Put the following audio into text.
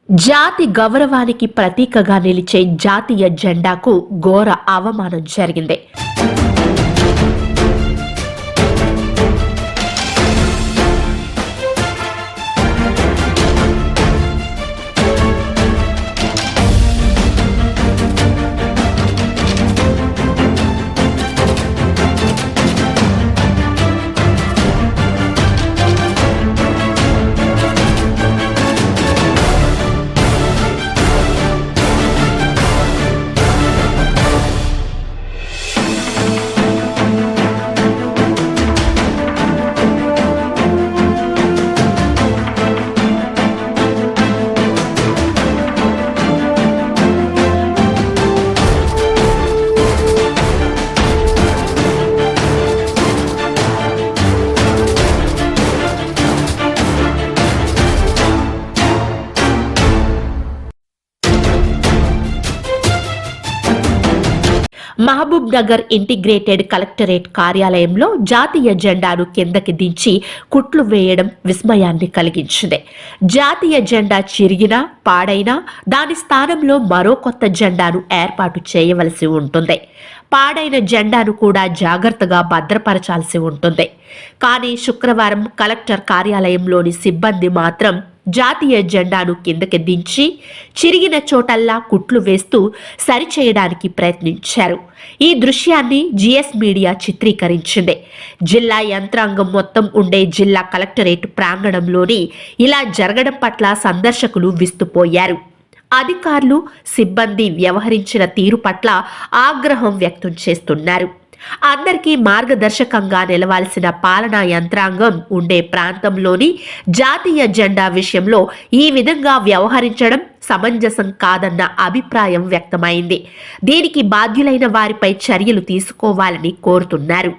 జాతి గౌరవానికి ప్రతీకగా నిలిచే జాతీయ జెండాకు ఘోర అవమానం జరిగింది. మహబూబ్ నగర్ ఇంటిగ్రేటెడ్ కలెక్టరేట్ కార్యాలయంలో జాతీయ జెండాను కిందకి దించి కుట్లు వేయడం విస్మయాన్ని కలిగించింది. జాతీయ జెండా చిరిగినా పాడైనా దాని స్థానంలో మరో కొత్త జెండాను ఏర్పాటు చేయవలసి ఉంటుంది. పాడైన జెండాను కూడా జాగ్రత్తగా భద్రపరచాల్సి ఉంటుంది. కానీ శుక్రవారం కలెక్టర్ కార్యాలయంలోని సిబ్బంది మాత్రం జాతీయ జెండాను కిందకి దించి చిరిగిన చోటల్లా కుట్లు వేస్తూ సరిచేయడానికి ప్రయత్నించారు. ఈ దృశ్యాన్ని జిఎస్ మీడియా చిత్రీకరించింది. జిల్లా యంత్రాంగం మొత్తం ఉండే జిల్లా కలెక్టరేట్ ప్రాంగణంలోని ఇలా జరగడం పట్ల సందర్శకులు విస్తుపోయారు. అధికారులు, సిబ్బంది వ్యవహరించిన తీరు పట్ల ఆగ్రహం వ్యక్తం చేస్తున్నారు. అందరికీ మార్గదర్శకంగా నిలవాల్సిన పాలనా యంత్రాంగం ఉండే ప్రాంతంలోని జాతీయ జెండా విషయంలో ఈ విధంగా వ్యవహరించడం సమంజసం కాదన్న అభిప్రాయం వ్యక్తమైంది. దీనికి బాధ్యులైన వారిపై చర్యలు తీసుకోవాలని కోరుతున్నారు.